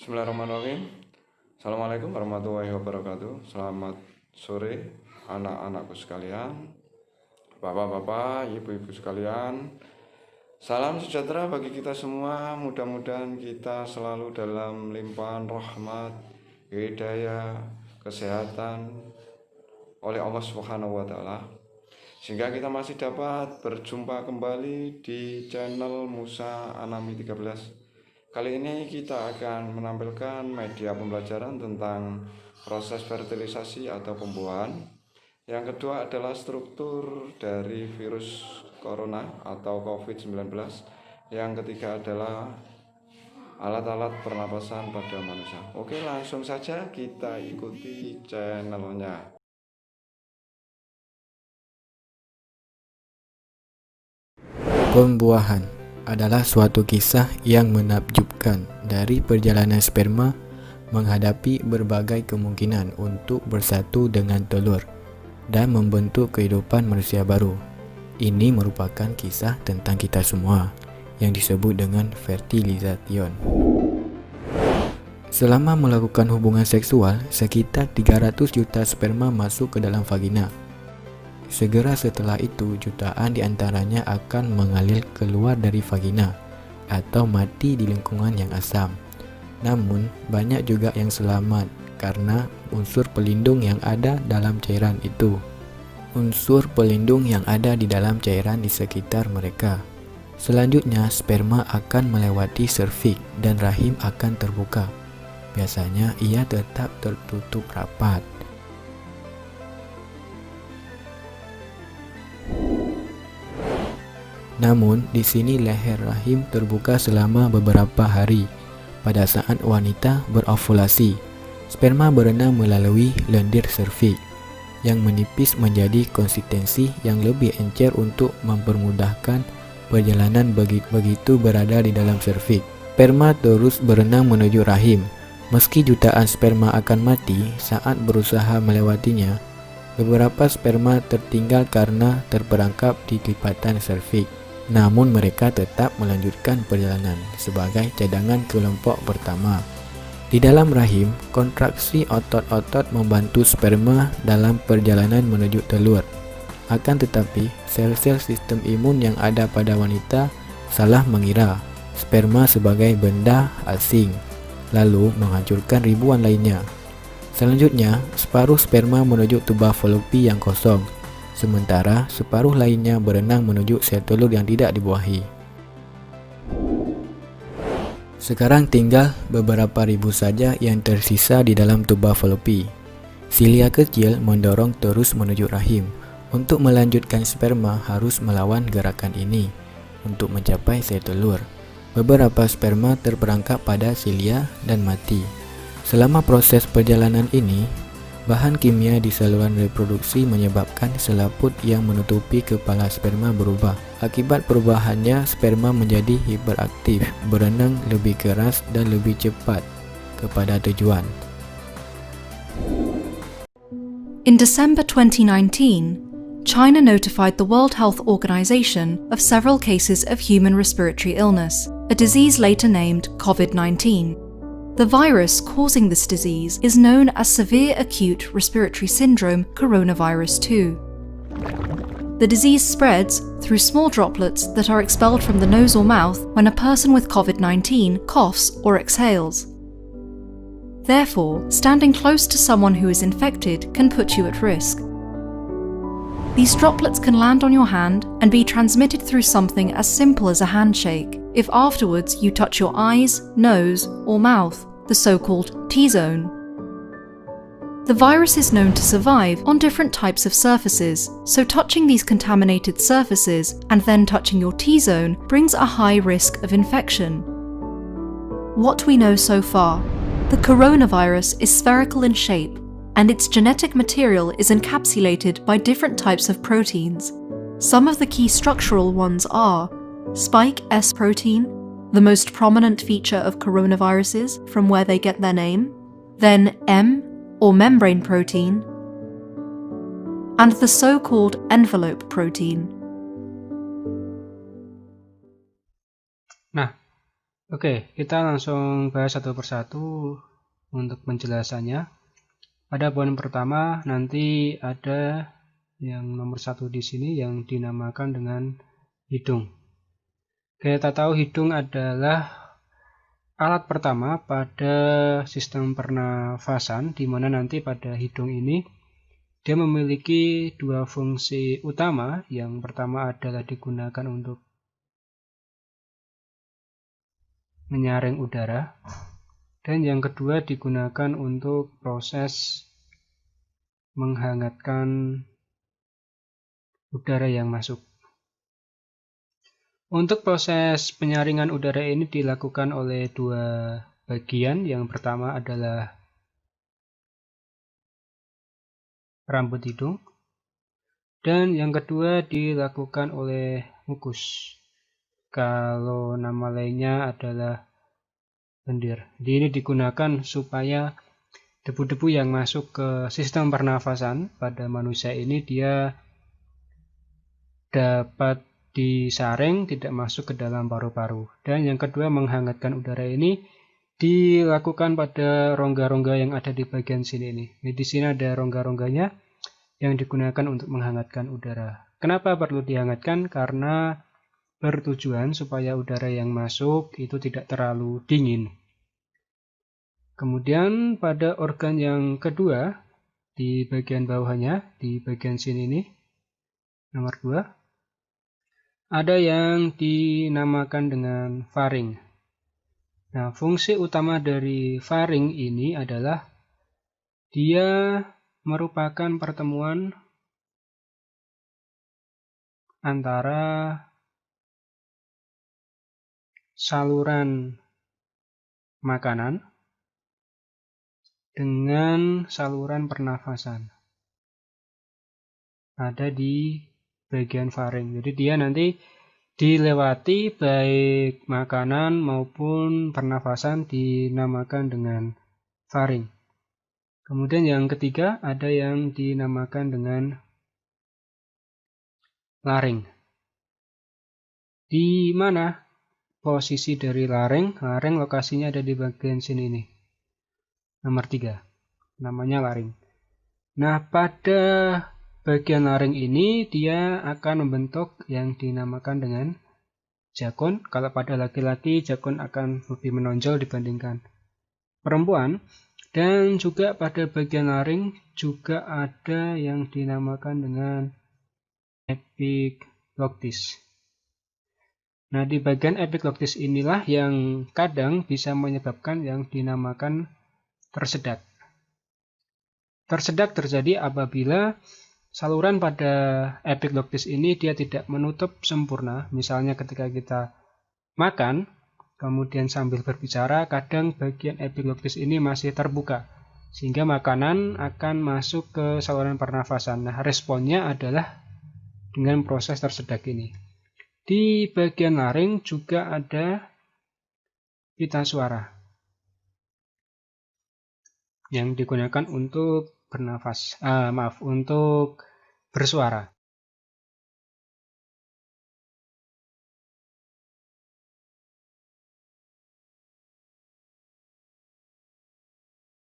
Bismillahirrahmanirrahim. Assalamualaikum warahmatullahi wabarakatuh. Selamat sore anak-anakku sekalian, bapak-bapak, ibu-ibu sekalian. Salam sejahtera bagi kita semua. Mudah-mudahan kita selalu dalam limpahan rahmat, hidayah, kesehatan oleh Allah Subhanahu wa taala. Sehingga kita masih dapat berjumpa kembali di channel Musa Anami 13. Kali ini kita akan menampilkan media pembelajaran tentang proses fertilisasi atau pembuahan. Yang kedua adalah struktur dari virus corona atau COVID-19. Yang ketiga adalah alat-alat pernapasan pada manusia. Oke, langsung saja kita ikuti channelnya. Pembuahan adalah suatu kisah yang menakjubkan dari perjalanan sperma menghadapi berbagai kemungkinan untuk bersatu dengan telur dan membentuk kehidupan manusia baru. Ini merupakan kisah tentang kita semua yang disebut dengan fertilisation. Selama melakukan hubungan seksual, sekitar 300 juta sperma masuk ke dalam vagina. Segera setelah itu, jutaan di antaranya akan mengalir keluar dari vagina atau mati di lingkungan yang asam. Namun, banyak juga yang selamat karena unsur pelindung yang ada dalam cairan itu. Unsur pelindung yang ada di dalam cairan di sekitar mereka. Selanjutnya, sperma akan melewati serviks dan rahim akan terbuka. Biasanya ia tetap tertutup rapat. Namun, di sini leher rahim terbuka selama beberapa hari. Pada saat wanita berovulasi, sperma berenang melalui lendir serviks yang menipis menjadi konsistensi yang lebih encer untuk mempermudahkan perjalanan begitu berada di dalam serviks. Sperma terus berenang menuju rahim. Meski jutaan sperma akan mati saat berusaha melewatinya, beberapa sperma tertinggal karena terperangkap di lipatan serviks. Namun mereka tetap melanjutkan perjalanan sebagai cadangan kelompok pertama. Di dalam rahim, kontraksi otot-otot membantu sperma dalam perjalanan menuju telur. Akan tetapi, sel-sel sistem imun yang ada pada wanita salah mengira sperma sebagai benda asing, lalu menghancurkan ribuan lainnya. Selanjutnya, separuh sperma menuju tuba falopi yang kosong, sementara separuh lainnya berenang menuju sel telur yang tidak dibuahi. Sekarang tinggal beberapa ribu saja yang tersisa di dalam tuba falopi. Silia kecil mendorong terus menuju rahim. Untuk melanjutkan, sperma harus melawan gerakan ini untuk mencapai sel telur. Beberapa sperma terperangkap pada silia dan mati. Selama proses perjalanan ini, bahan kimia di saluran reproduksi menyebabkan selaput yang menutupi kepala sperma berubah. Akibat perubahannya, sperma menjadi hiperaktif, berenang lebih keras dan lebih cepat kepada tujuan. In December 2019, China notified the World Health Organization of several cases of human respiratory illness, a disease later named COVID-19. The virus causing this disease is known as severe acute respiratory syndrome coronavirus 2. The disease spreads through small droplets that are expelled from the nose or mouth when a person with COVID-19 coughs or exhales. Therefore, standing close to someone who is infected can put you at risk. These droplets can land on your hand and be transmitted through something as simple as a handshake. If afterwards you touch your eyes, nose, or mouth, the so-called T-zone. The virus is known to survive on different types of surfaces, so touching these contaminated surfaces and then touching your T-zone brings a high risk of infection. What we know so far: the coronavirus is spherical in shape, and its genetic material is encapsulated by different types of proteins. Some of the key structural ones are spike S protein, the most prominent feature of coronaviruses from where they get their name, then M, or membrane protein, and the so-called envelope protein. Nah, Oke, kita langsung bahas satu persatu untuk penjelasannya. Pada poin pertama nanti ada yang nomor 1 di sini yang dinamakan dengan hidung. Kita tahu hidung adalah alat pertama pada sistem pernafasan, di mana nanti pada hidung ini dia memiliki dua fungsi utama. Yang pertama adalah digunakan untuk menyaring udara, dan yang kedua digunakan untuk proses menghangatkan udara yang masuk. Untuk proses penyaringan udara ini dilakukan oleh dua bagian. Yang pertama adalah rambut hidung, dan yang kedua dilakukan oleh mukus. Kalau nama lainnya adalah lendir. Jadi ini digunakan supaya debu-debu yang masuk ke sistem pernafasan pada manusia ini dia dapat disaring, tidak masuk ke dalam paru-paru. Dan yang kedua, menghangatkan udara ini dilakukan pada rongga-rongga yang ada di bagian sini ini. Di sini ada rongga-rongganya yang digunakan untuk menghangatkan udara. Kenapa perlu dihangatkan? Karena bertujuan supaya udara yang masuk itu tidak terlalu dingin. Kemudian pada organ yang kedua, di bagian bawahnya, di bagian sini nih, nomor 2, ada yang dinamakan dengan faring. Nah, fungsi utama dari faring ini adalah dia merupakan pertemuan antara saluran makanan dengan saluran pernafasan. Ada di bagian faring. Jadi dia nanti dilewati baik makanan maupun pernafasan dinamakan dengan faring. Kemudian yang ketiga ada yang dinamakan dengan laring. Di mana posisi dari laring? Laring lokasinya ada di bagian sini nih. Nomor 3. Namanya laring. Nah, pada bagian laring ini dia akan membentuk yang dinamakan dengan jakun. Kalau pada laki-laki jakun akan lebih menonjol dibandingkan perempuan. Dan juga pada bagian laring juga ada yang dinamakan dengan epiglottis. Nah, di bagian epiglottis inilah yang kadang bisa menyebabkan yang dinamakan tersedak. Tersedak terjadi apabila saluran pada epiglottis ini dia tidak menutup sempurna. Misalnya ketika kita makan, kemudian sambil berbicara, kadang bagian epiglottis ini masih terbuka, sehingga makanan akan masuk ke saluran pernafasan. Nah, responnya adalah dengan proses tersedak ini. Di bagian laring juga ada pita suara yang digunakan untuk untuk bersuara.